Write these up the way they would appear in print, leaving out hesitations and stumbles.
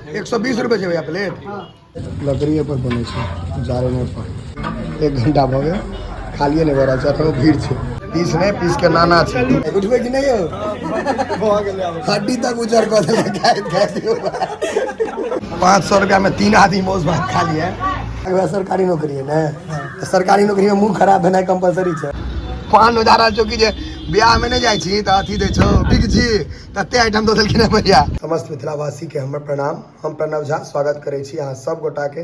120 रुपये है भैया प्लेट। लकड़ी पर बने जारे में पर 1 घंटा भगे खालिए नहीं भरा तो भीड़ है। पीस नहीं पीस के नाना उठबे कि नहीं हो हड्डी तक उजर कर 500 रुपया में 3 आदमी मौज भात खा लिया। सरकारी नौकरी है ना, सरकारी नौकरी में मुँह खराब भेना कंपलसरी है। पान हो जा रहा चौकी जे ब्याह में नहीं जाए छी तो अथी दे छो बिक जी तते आइटम दो देलखिन भैया। समस्त मिथिलावासी के हमर प्रणाम। हम प्रणव झा स्वागत करे छी अहाँ सब गोटा के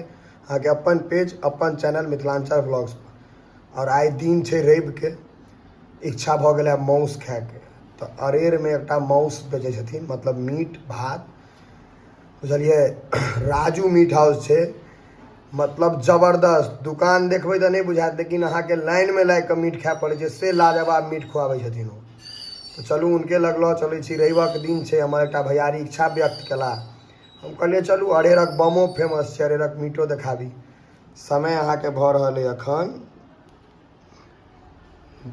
आगे अपन पेज अपन चैनल मिथिलांचल व्लॉग्स पर। और आइ दिन छे रवि के इच्छा भ गेलै मांस खाए के तो अरेर में एक मांस बेचे छथिन मतलब मीट भात बुझलिए। राजू मीट हाउस छे मतलब जबरदस्त दुकान देखबे तो नहीं बुझात लेकिन अहाँ के लाइन में लाग के मीट खाए पड़े से लाजवाब मीट खुआबे छथिन। तो चलू उनके लगलो चले छी रविवार के दिन छे हमर एक भैयारी इच्छा व्यक्त कला। हम कहलिए चलू अरेरक बमो फेमस छे अरेरक मीटो देखाबी। समय अहाँ के भ रहल है अखन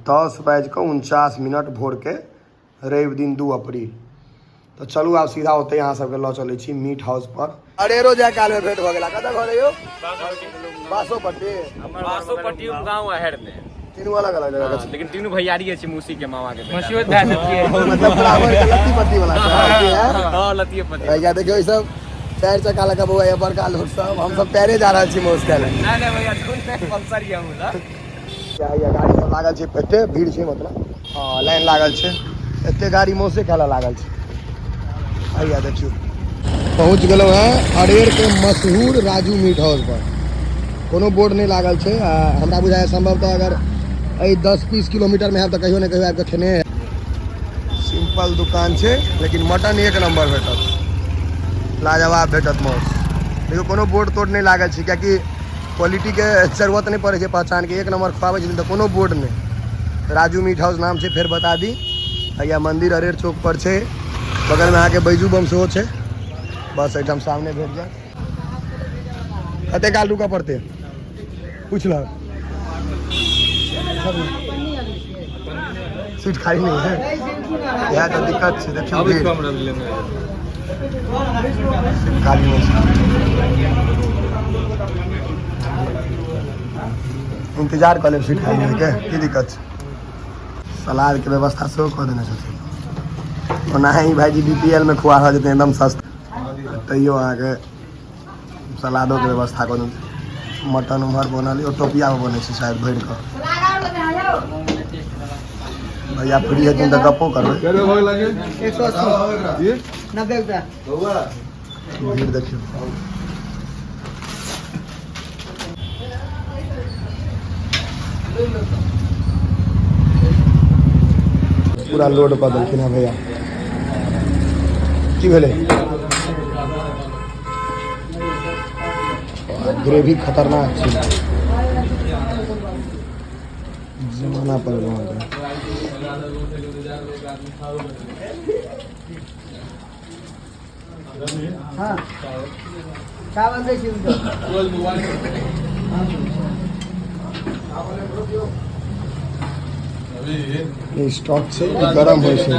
10:49 भोर के रवि दिन 2 अप्रैल। तो चलू आप सीधा होते यहाँ सबके लऽ चले छी मीट हाउस पर। अरेरो जाय काल में भेंट भ गेला। कतऽ घर यौ? बासोपट्टी। हमर बासोपट्टी गांव अहेर में। तीनों अलग अलग जगह छै लेकिन तीनों भैयारी छै मौसी के मामा के। मौसी भए सकती मतलब बराबर के लत्ती पट्टी वाला छै। हां लत्ती पट्टी। भैया देखियो ई सब 4 चक्का लगा बउआ ये बड़का लोग सब हम सब पैरे जा रहल छी मौस खाय ले। नहीं भैया कोन पंचर ये हमरा। क्या ये गाड़ी सब लागल छै एते भीड़ छै मतलब। हां लाइन लागल छै एते गाड़ी मौसे खाय लागल छै। भैया देखियो पहुंच गेलो हैं अरेर के मशहूर राजू मीट हाउस पर। कोनो बोर्ड नहीं लागल छै। हमरा बुझाय संभवतः अगर 10-20 किलोमीटर में है तो कहियो नहीं कहियो आबि के खेने। सिंपल दुकान छै लेकिन मटन एक नंबर भेटत लाजवाब भेटत मौस। देखियो कोनो बोर्ड तोड़ नहीं लागल छै कियाकि क्वालिटी के जरूरत नहीं पड़े छै पहचान के। 1 नंबर खुआबे छै तो कोनो बोर्ड नहीं। राजू मीट हाउस नाम छै। फिर बता दी भैया मंदिर अरेर चौक पर छै। बगल में आके बैजू बम सेहो छै बस एकदम सामने भेट जाए। कते काल रुका पड़ते पूछ लो। सीट खाली नहीं है यह तो दिक्कत है। देखियो सीट खाली नहीं है। इंतजार कर ले सीट खाली है के की दिक्कत है। सलाद के व्यवस्था सेहो कऽ देने छथिन। ओना ही भाईजी बीपीएल में खुआ रहा जते एकदम सस्ता तैयो आगे सलादों के व्यवस्था करू। मटन उम्हर बनल टोपिया में बने शायद भर के। भैया फ्री है तो गप्पो करबे। भीड़ देखियो पूरा लोड पर देलखिन है भैया। की भेले ग्रेवी खतरनाक छै जमाना पर हाँ चावल दे छी स्टॉक से गरम हो छै।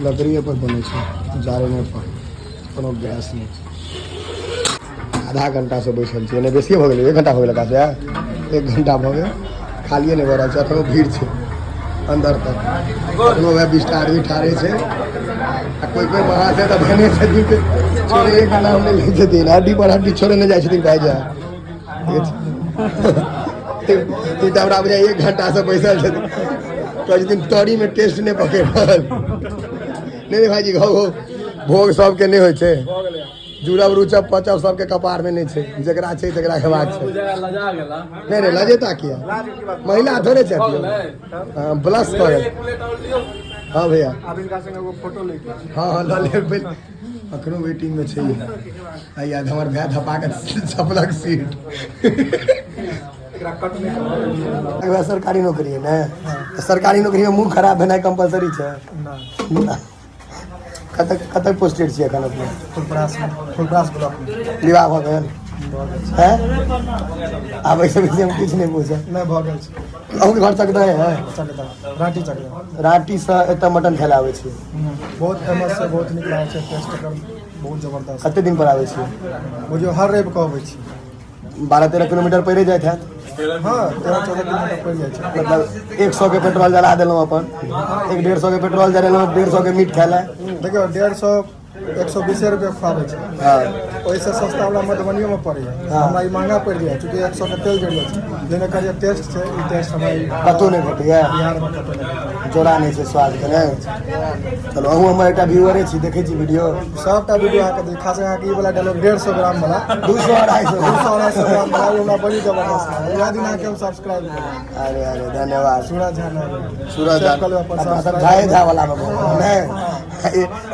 लकड़ी पर बने जारे में पर कोनो गैस नहीं। आधा घंटा से बैठल छी बेसिए भ गेलै 1 घंटा हो गेल का से 1 घंटा भ गेल खालिए नहीं भरल छै। अखनो भीड़ छै अंदर तक। अखनो 20 टा आदमी ठाढ़े छै। कोई वहाँ से तो बने छथिन छोड़े एक नाम नहीं ले छथिन। हड्डी पर हड्डी छोड़े नहीं जाए छथिन भाई जा हमरा बुझाय 1 घंटा से बैसल छथिन कहथिन तोरी में टेस्ट नहीं पकड़ल। नहीं भाईजी भोग सबके नहीं होइ छै। जुड़ब रुचब पचब सबके कपार में नहीं छै। जकरा छै तकरा खेबाक छै। नहीं लजेता किया महिला थोड़े छै ब्लस कर। हाँ भैया फोटो लेके हाँ अखनो वेटिंग में छै। याद हमार भाई धपा के छपलक सीट। सरकारी नौकरी है ना, सरकारी नौकरी में मुँह खराब भेना कंपलसरी छै। कतक पोस्टेड छी एखन अपने? फुलपरास ब्लॉक में। विवाह भ गेल हैं अब ऐसे हम कुछ नहीं पूछे नहीं भऽ गेल छै अहूँ के घर तक दे है चकदा राटी चकदा राटी से एतऽ मटन खाय आबै छी बहुत फेमस छै बहुत नीक लागै छै टेस्ट एकर बहुत जबरदस्त कते दिन पर आबै छी बुझियो हर रवि कऽ अबै छी 12-13 किलोमीटर पड़े जाइत हैत हाँ 13-14 किलोमीटर पड़ि जाइ छै मतलब 100 के पेट्रोल जला देलहुँ अपन 150 के पेट्रोल जलेलहुँ 150 के मीट खाय लए देखियो 150 120 रुपये खुआबै छै हाँ ओहिसँ सस्ता हमरा मधुबनियोमे पड़ैए हमरा ई महंगा पड़ि जाइए चूँकि 100 के तेल जरि जाइ छै जेना करिए टेस्ट छै ई टेस्ट हमरा कतहु नहि भेटैया बिहारमे कतहु नहि भेटैए। जोड़ा नहीं छै स्वाद के नहीं चलो अहूँ हमर एकटा व्यूअरे छी देखै छी वीडियो सबटा वीडियो अहाँके देखा खास अहाँके ई वाला डायलॉग 150 ग्राम वाला 200-250 200-250 ग्राम वाला ओ हमरा बड़ी जबरदस्त लागल इएह दिन अहाँके हम सब्सक्राइब केलियै अरे अरे धन्यवाद सूरज झा नाम सूरज अपन सब झाए झा वाला में नहीं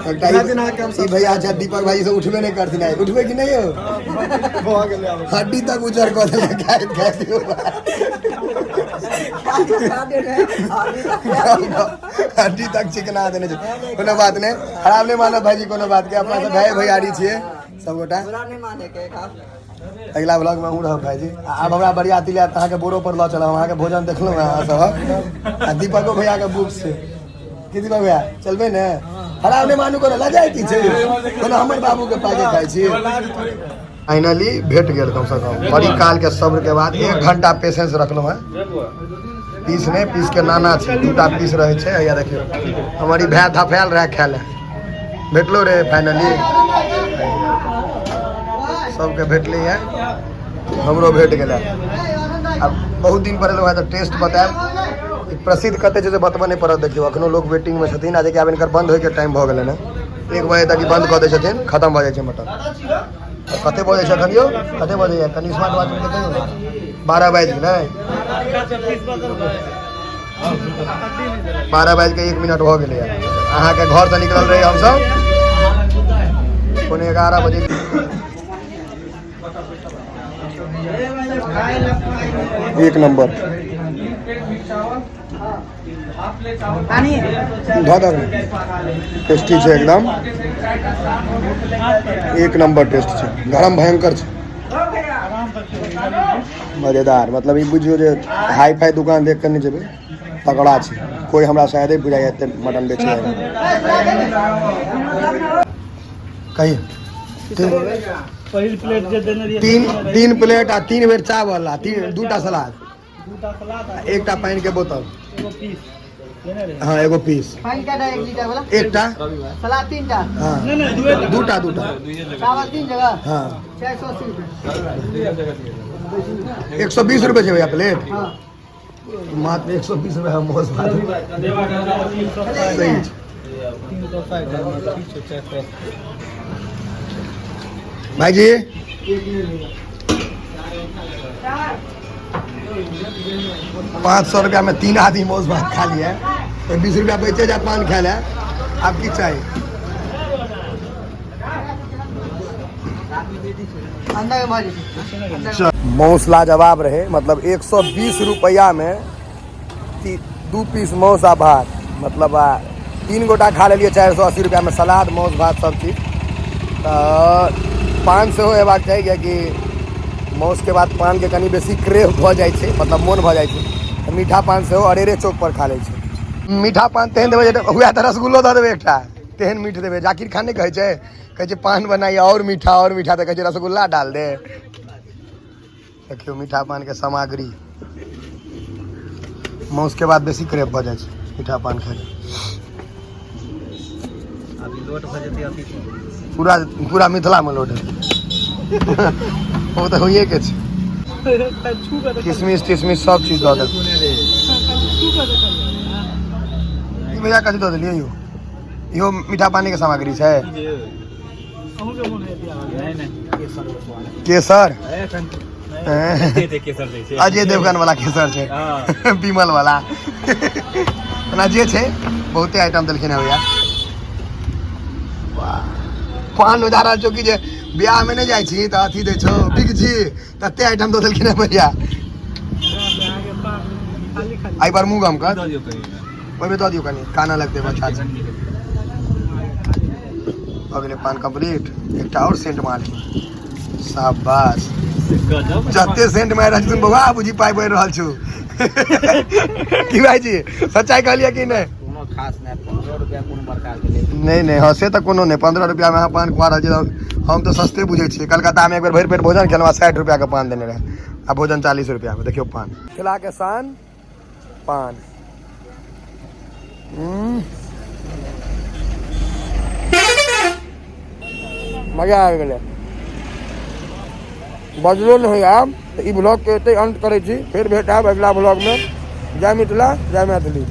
एकटा इएह दिन अहाँके हम ई भैया अच्छा दीपक भाई से उठबे नहीं करथिन आइ उठबे कि नहीं हो भऽ गेलै आब हड्डी तक उजर कऽ देलक खाइत हड्डी तक चिकना देने छै कोनो बात नहीं खराब नहीं मानब भाईजी कोनो बात के अपना सब भाई भैयारी छियै सब गोटा अगला ब्लॉग में हूँ रहब भाईजी आब हमरा बरियाती ले अहाँके बोरो पर लऽ चलब हम अहाँके भोजन देखलहुँ अहाँ सब आ दीपको भैया के बुक छै कि दीपक भैया चलबे ने खराब नहीं मानू कोनो लजाए की छै कोनो हमर बाबू के पाके खाइ छी फाइनली भेट गेल कम से कम बड़ी काल के सब्र के बाद 1 घंटा पेशेंस रखलहुँ है पीस नहीं पीस के नाना छै 2टा पीस रहे छै या देखियो हमारी भाय धफायल रहे खाय ले भेटलो रे फाइनली सबके भेटली है हमरो भेट गेलै अब बहुत दिन पर एलहुँ है तो टेस्ट बतायब प्रसिद्ध कते छै से बतबऽ नहीं पड़त देखियो अखनो लोग वेटिंग में छथिन आ जेकि आब इनकर बंद होय के टाइम भऽ गेलै ने 1 बजे तक बंद कऽ दै छथिन खत्म भऽ जाइ छै मटन कते बजे छै एखन यौ कते बजे कनि स्मार्ट वॉच में देखियौ 12 बाजि गेलै 12 बाजि के 1 मिनट भऽ गेलै अहाँके घर से निकलल रही हमसब पौने 11 बजे एक नंबर टेस्टी छै एकदम एक नंबर टेस्ट छै गरम भयंकर छै मजेदार मतलब ई बुझियो जे हाई फाई दुकान देख कर नहीं जेबै तगड़ा छै कोई हमरा शायद बुझाइए एते मटन बेचे कहिए पहिल प्लेट जे देने रहिए तीन प्लेट आ 3 बेर चावल आ 2टा सलाद एकटा पानी के बोतल हाँ एगो पीस पानी का 1 लीटर वाला एकटा सलाद 3टा हाँ नहीं 2टा चावल 3 जगह हाँ 680 रुपए 120 रुपए छै भैया प्लेट हाँ मात्र 120 रुपए हम मोस सही छै भाईजी 500 रुपया में 3 आदमी मोस भात खा लिया 20 रुपया बेचे जा पान खाए ले आप की चाहिए अंडा के भाजी मौस लाजवाब रहे मतलब 120 रुपया में 2 पीस मौस आ भात मतलब 3 गोटा खा लेलिए 480 रुपया में सलाद मौस भात सब चीज तो पान से हेबाक चाहिए कि मौस के बाद पान के कनी बेसी क्रेव भऽ जाइ छै मतलब मोन भऽ जाइ छै मीठा पान से अरेरे चौक पर खा लै छै मीठा पान तेहन देबै हुए तऽ रसगुल्लो दऽ देबै एकटा तेहन मीठ देबै जाकिर खान नहीं कहै छै पान बनाइए और मीठा तऽ कहै छै रसगुल्ला डाल दे देखियो मीठा पान के सामग्री मौस के बाद बेसी क्रेव भऽ जाइ छै मीठा पान खाय पूरा मिथिला में लोड वो तो होइए के छै किशमिश तिशमिश सब चीज दऽ देल भैया कथी दऽ देलियै यो इहो मीठा पानी के सामग्री छै केसर अजय देवगन वाला केसर छै विमल वाला ओना जे छै बहुते आइटम देलखिन है भैया पान उधारा चौकी जे बियाह में नहीं जाइ छी तऽ अथी दै छौ बिक छी तते आइटम दऽ देलखिन है भैया आई बार मुँह गम कर ओहिमे दऽ दियौ कनि काना लगतै बच्चा छै हो गेलै पान कंप्लीट एकटा और सेंट मार शाबाश जते सेंट मारि रहल छी तुम बौआ बुझी पाइ बढ़ि रहल छु की भाई जी सच्चाई कहलिए कि नहीं कोनो खास नहीं 15 रुपया कोनो प्रकार के ले नहीं नहीं हाँ से तो कोनो नहीं 15 रुपया में अहाँ पान खुआ रहल छी हम तो सस्ते बुझे छियै कलकत्ता में एक बेर भरि पेट भोजन केलहुँ 60 रुपया के पान देने रहे आ भोजन 40 रुपया में देखियो पान खिला के शान पान मजा आबि गेलै बजलो नहीं होय आब तऽ ई ब्लॉग के एते अंत करै छी फेर भेट आब अगला ब्लॉग में जय मिथिला जय मैथिली।